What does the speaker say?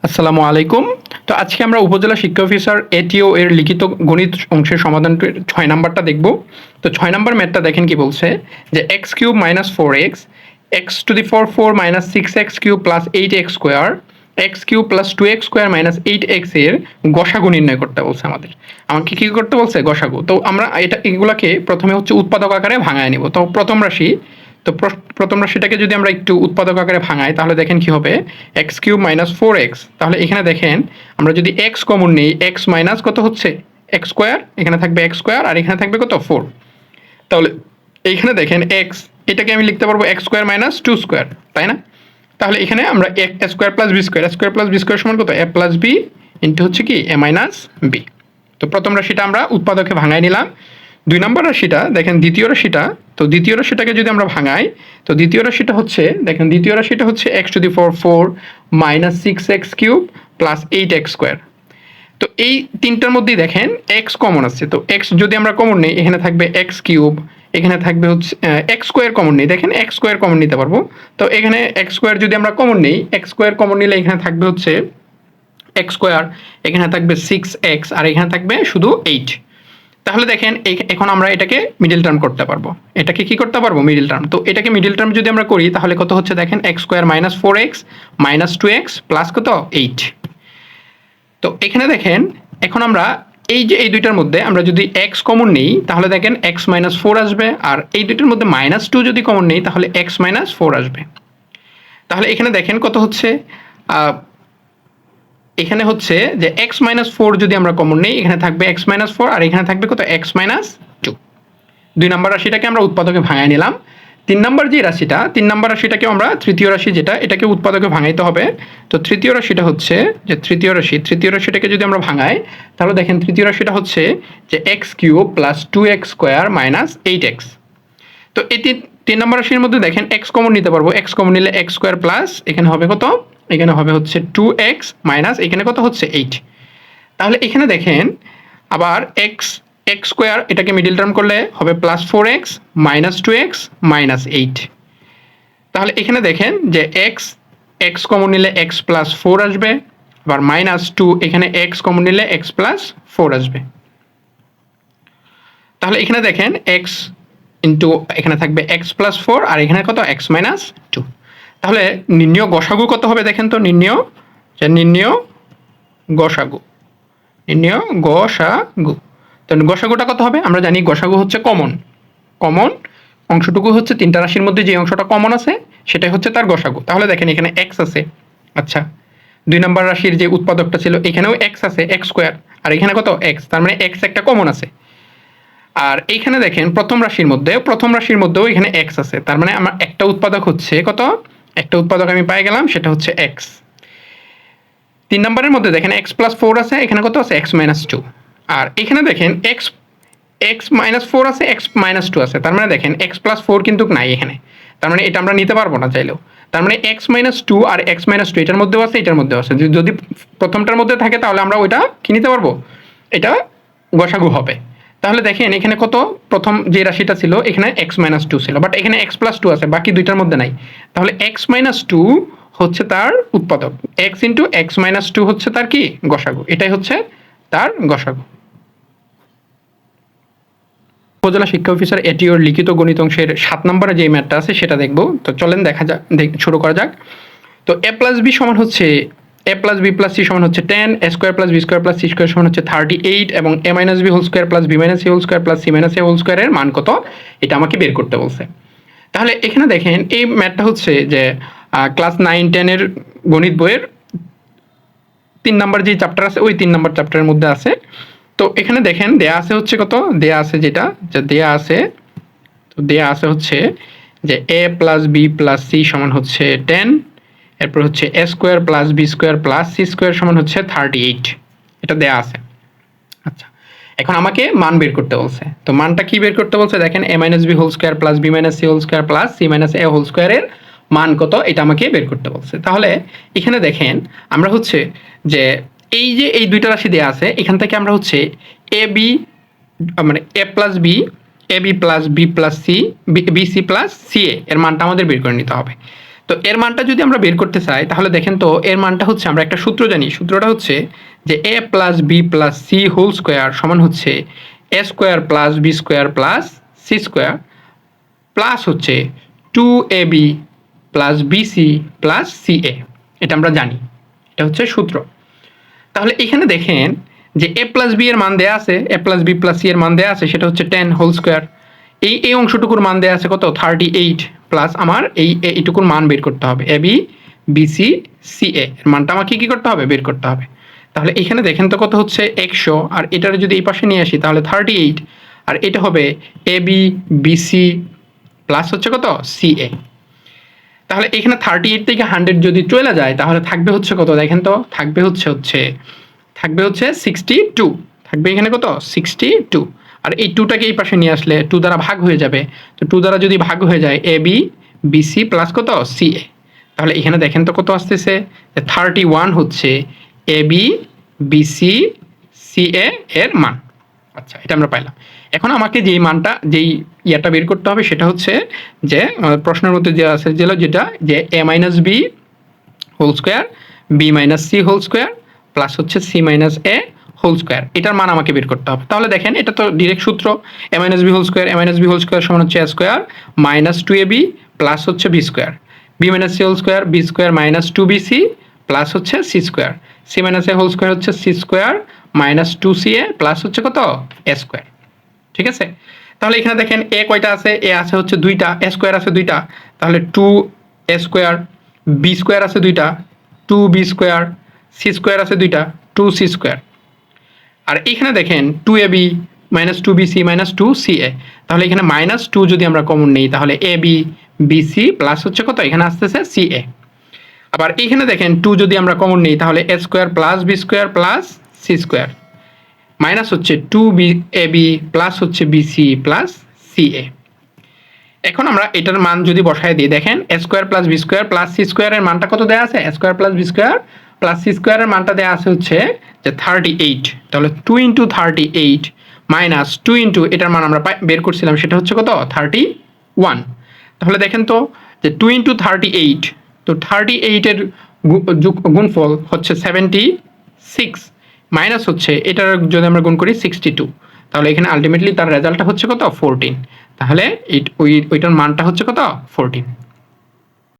আসসালামু আলাইকুম। তো আজকে আমরা উপজেলা শিক্ষা অফিসার এটিও এর লিখিত গণিত অংশের সমাধানটির ৬ নাম্বারটা দেখব। তো ৬ নাম্বার ম্যাথটা দেখেন কি বলছে যে x cube minus 4x x to the power 4 minus 6x cube plus 8x square x cube plus 2x square minus 8x এর গসাগু নির্ণয় করতে বলছে আমাকে কি করতে বলছে গসাগু। তো আমরা এগুলাকে প্রথমে হচ্ছে উৎপাদক আকারে ভাঙায় নিব। তো প্রথম রাশিটাকে যদি আমরা একটু উৎপাদক আকারে ভাঙাই তাহলে দেখেন কি হবে এক্স কিউব মাইনাস 4x। তাহলে এখানে দেখেন আমরা যদি এক্স কমন নেই এক্স মাইনাস কত হচ্ছে এক্স স্কোয়ার, এখানে থাকবে এক্স স্কোয়ার আর এখানে থাকবে কত 4। তাহলে এইখানে দেখেন এক্স, এটাকে আমি লিখতে পারবো এক্স স্কোয়ার মাইনাস 2 স্কোয়ার, তাই না? তাহলে এখানে আমরা এ স্কোয়ার প্লাস বি স্কোয়ার সমান কত এ প্লাস বি ইন্টু হচ্ছে কি এ মাইনাস বি। তো প্রথম রাশিটা আমরা উৎপাদকে ভাঙাই নিলাম। 2 নম্বর রাশিটা দেখেন দ্বিতীয় রাশিটা। তো দ্বিতীয় রাশিটাকে যদি আমরা ভাঙাই তো দ্বিতীয় রাশিটা হচ্ছে দেখেন দ্বিতীয় রাশিটা হচ্ছে x to the power 4 minus 6x cube plus 8x square. তো এই তিনটার মধ্যেই দেখেন এক্স কমন আছে। তো এক্স যদি আমরা কমন নেই এখানে থাকবে এক্স কিউব, এখানে থাকবে হচ্ছে এক্স স্কোয়ার কমন নেই, দেখেন এক্স স্কোয়ার কমন নিতে পারবো। তো এখানে এক্স স্কোয়ার যদি আমরা কমন নেই এক্স স্কোয়ার কমন নিলে এখানে থাকবে হচ্ছে এক্স স্কোয়ার, এখানে থাকবে 6x আর এখানে থাকবে শুধু 8। তাহলে দেখেন এখন আমরা এটাকে মিডল টার্ম করতে পারবো। এটাকে কি করতে পারবো মিডল টার্ম। তো এটাকে মিডল টার্ম যদি আমরা করি তাহলে কত হচ্ছে দেখেন x square minus 4x minus 2x plus কত 8। তো এখানে দেখেন এখন আমরা এই যে এই দুইটার মধ্যে আমরা যদি এক্স কমন নেই তাহলে দেখেন এক্স মাইনাস 4 আসবে, আর এই দুইটার মধ্যে মাইনাস 2 যদি কমন নেই তাহলে এক্স মাইনাস 4 আসবে। তাহলে এখানে দেখেন কত হচ্ছে এখানে হচ্ছে যে এক্স মাইনাস 4 যদি আমরা কমন নেই এখানে থাকবে এক্স মাইনাস 4 আর এখানে থাকবে কত এক্স মাইনাস 2। 2 নম্বর রাশিটাকে আমরা উৎপাদকে ভাঙাই নিলাম। 3 নম্বর যে রাশিটা 3 নম্বর রাশিটাকে আমরা তৃতীয় রাশি যেটা এটাকে উৎপাদকে ভাঙাইতে হবে। তো তৃতীয় রাশিটা হচ্ছে যে তৃতীয় রাশিটাকে যদি আমরা ভাঙাই তাহলে দেখেন তৃতীয় রাশিটা হচ্ছে যে x cube plus 2x square minus 8x। তো এই 3 নম্বর রাশির মধ্যে দেখেন এক্স কমন নিতে পারবো, এক্স কমন নিলে এক্স স্কোয়ার প্লাস এখানে হবে কত এখানে হবে হচ্ছে 2x মাইনাস এখানে কত হচ্ছে 8। তাহলে এখানে দেখেন আবার এক্স স্কোয়ার এটাকে মিডল টার্ম করলে হবে plus 4x minus 2x minus 8। তাহলে এখানে দেখেন যে এক্স কমন নিলে এক্স প্লাস 4 আসবে, আবার মাইনাস 2 এখানে এক্স কমন নিলে এক্স প্লাস 4 আসবে। তাহলে এখানে দেখেন এক্স ইন্টু এখানে থাকবে এক্স প্লাস 4 আর এখানে কত এক্স মাইনাস 2। তাহলে নির্ণয় গসাগু কত হবে দেখেন তো নির্ণয় গসাগু তো গসাগুটা কত হবে আমরা জানি গসাগু হচ্ছে কমন অংশটুকু হচ্ছে তিনটা রাশির মধ্যে যে অংশটা কমন আছে সেটাই হচ্ছে তার গসাগু। তাহলে দেখেন এখানে এক্স আছে, আচ্ছা 2 নম্বর রাশির যে উৎপাদকটা ছিল এখানেও এক্স আছে এক্স স্কোয়ার আর এখানে কত এক্স, তার মানে এক্স একটা কমন আছে। আর এইখানে দেখেন প্রথম রাশির মধ্যেও এখানে এক্স আছে, তার মানে আমার একটা উৎপাদক হচ্ছে কত একটা উৎপাদক আমি পাই গেলাম সেটা হচ্ছে এক্স। 3 নম্বরের মধ্যে দেখেন এক্স প্লাস 4 আছে, এখানে কত আছে এক্স মাইনাস 2, আর এখানে দেখেন এক্স মাইনাস 4 আছে এক্স মাইনাস 2 আছে, তার মানে দেখেন এক্স প্লাস 4 কিন্তু নাই এখানে, তার মানে এটা আমরা নিতে পারবো না চাইলেও। তার মানে এক্স মাইনাস 2 আর এক্স মাইনাস 2 এটার মধ্যেও আছে এটার মধ্যেও আছে, যদি প্রথমটার মধ্যে থাকে তাহলে আমরা ওইটা কি নিতে পারবো, এটা গসাগু হবে। তাহলে দেখেন এখানে কত প্রথম যে রাশিটা ছিল এখানে এক্স মাইনাস 2 ছিল, বাট এখানে এক্স প্লাস 2 আছে, বাকি দুইটার মধ্যে নাই। তাহলে এক্স মাইনাস 2 হচ্ছে তার উৎপাদক, এক্স ইন্টু এক্স মাইনাস 2 হচ্ছে তার কি গসাগু, এটাই হচ্ছে তার গসাগু। উপজেলা শিক্ষা অফিসার এটিওর লিখিত গণিত অংশের 7 নম্বরে যে ম্যাথটা আছে সেটা দেখব। তো চলেন শুরু করা যাক। তো এ প্লাস বি সমান হচ্ছে A plus B plus C সমান হচ্ছে 10, A square plus B square plus C square সমান হচ্ছে 38 এবং A minus B whole square plus B minus C whole square plus C minus A whole স্কোয়ারের মান কত এটা আমাকে বের করতে বলছে। তাহলে এখানে দেখেন এই ম্যাথটা হচ্ছে যে ক্লাস 9-10 এর গণিত বইয়ের 3 নম্বর যে চ্যাপ্টার আছে ওই 3 নম্বর চ্যাপ্টারের মধ্যে আছে। তো এখানে দেখেন দেয়া আছে হচ্ছে কত দেয়া আছে দেয়া আছে হচ্ছে যে A plus B plus C সমান হচ্ছে 10, এরপর হচ্ছে A square plus B square plus C square সমান হচ্ছে 38, এটা দেয়া আছে। আচ্ছা এখন আমাকে মান বের করতে বলছে। তো মানটা কি বের করতে বলছে দেখেন A minus B whole square plus B minus C whole square plus C minus A whole স্কোয়ারের মান কত এটা আমাকে বের করতে বলছে। তাহলে এখানে দেখেন আমরা হচ্ছে যে এই যে এই দুইটা রাশি দেওয়া আছে এখান থেকে আমরা হচ্ছে এ বি মানে A plus B A B plus B plus C B C plus C এর মানটা আমাদের বের করে নিতে হবে। তো এর মানটা যদি আমরা বের করতে চাই তাহলে দেখেন তো এর মানটা হচ্ছে আমরা একটা সূত্র জানি, সূত্রটা হচ্ছে যে a plus B plus C whole square সমান হচ্ছে A square plus B square plus C square plus হচ্ছে 2ab plus BC plus CA. এটা আমরা জানি, এটা হচ্ছে সূত্র। তাহলে এখানে দেখেন যে এ প্লাস বি এর মান দেয়া আছে, এ প্লাস বি প্লাস সি এর মান দেয়া আছে, সেটা হচ্ছে 10 হোল স্কোয়ার। এই অংশটুকুর মান দেয়া আছে কত 38 প্লাস আমার এইটুকুর মান বের করতে হবে, এ বি বিসি সিএ এর মানটা আমাকে কী করতে হবে, বের করতে হবে। তাহলে এখানে দেখেন তো কত হচ্ছে 100, আর এটার যদি এই পাশে নিয়ে আসি তাহলে 38, আর এটা হবে এ বি বিসি প্লাস হচ্ছে কত সিএ। তাহলে এখানে 38 থেকে 100 যদি চলে যায় তাহলে থাকবে হচ্ছে কত দেখেন তো, থাকবে হচ্ছে 62, থাকবে এখানে কত 62। আর এই 2টাকে এই পাশে নিয়ে আসলে 2 দ্বারা ভাগ হয়ে যাবে, তো 2 দ্বারা যদি ভাগ হয়ে যায় এ বি বিসি প্লাস কত সিএ। তাহলে এখানে দেখেন তো কত আসতেছে, 31 হচ্ছে এ বি বিসি সিএ এর মান। আচ্ছা, এটা আমরা পাইলাম। এখন আমাকে যেই মানটা যেই ইয়াটা বের করতে হবে সেটা হচ্ছে যে প্রশ্নের মধ্যে যে আছে যেটা যে A minus B whole square B minus C whole square plus হচ্ছে C minus A whole square, এটার মান আমাকে বের করতে হবে। তাহলে দেখেন এটা তো ডিরেক্ট সূত্র, A minus B whole square, A minus B whole square সমান হচ্ছে A square minus 2ab plus হচ্ছে B square, B minus C whole square B square minus 2bc plus হচ্ছে C square, C minus A whole square হচ্ছে C square minus 2ca plus হচ্ছে কত এ square. ঠিক আছে, তাহলে এখানে দেখেন এ কয়টা আছে, এ আছে হচ্ছে 2টা, এ স্কোয়ার আছে 2টা, তাহলে 2a স্কোয়ার, বি স্কোয়ার আছে 2টা 2b স্কোয়ার, সি স্কোয়ার আছে 2টা 2c স্কোয়ার। আর এখানে দেখেন 2ab minus 2bc minus 2ca, তাহলে এখানে মাইনাস 2 যদি আমরা কমন নিই তাহলে ab bc প্লাস হচ্ছে কত এখানে আসতেছে ca। আবার এখানে দেখেন 2 যদি আমরা কমন নিই তাহলে a square plus B square plus C square minus হচ্ছে 2ab প্লাস হচ্ছে bc প্লাস ca। এখন আমরা এটার মান যদি বসায় দিই, দেখেন A square plus B square plus C স্কোয়ারের মানটা কত দেওয়া আছে, A square plus B square plus C স্কোয়ারের মানটা দেওয়া আছে হচ্ছে যে 38, তাহলে 2 ইন্টু 38 মাইনাস 2 ইন্টু এটার মান আমরা বের করছিলাম সেটা হচ্ছে কত 31। তাহলে দেখেন তো যে 2 ইন্টু 38, তো 38 এর গুণফল হচ্ছে 76 মাইনাস হচ্ছে এটার যদি আমরা গুণ করি 62, তাহলে এখানে আলটিমেটলি তার রেজাল্টটা হচ্ছে কত 14। তাহলে ওইটার মানটা হচ্ছে কত 14।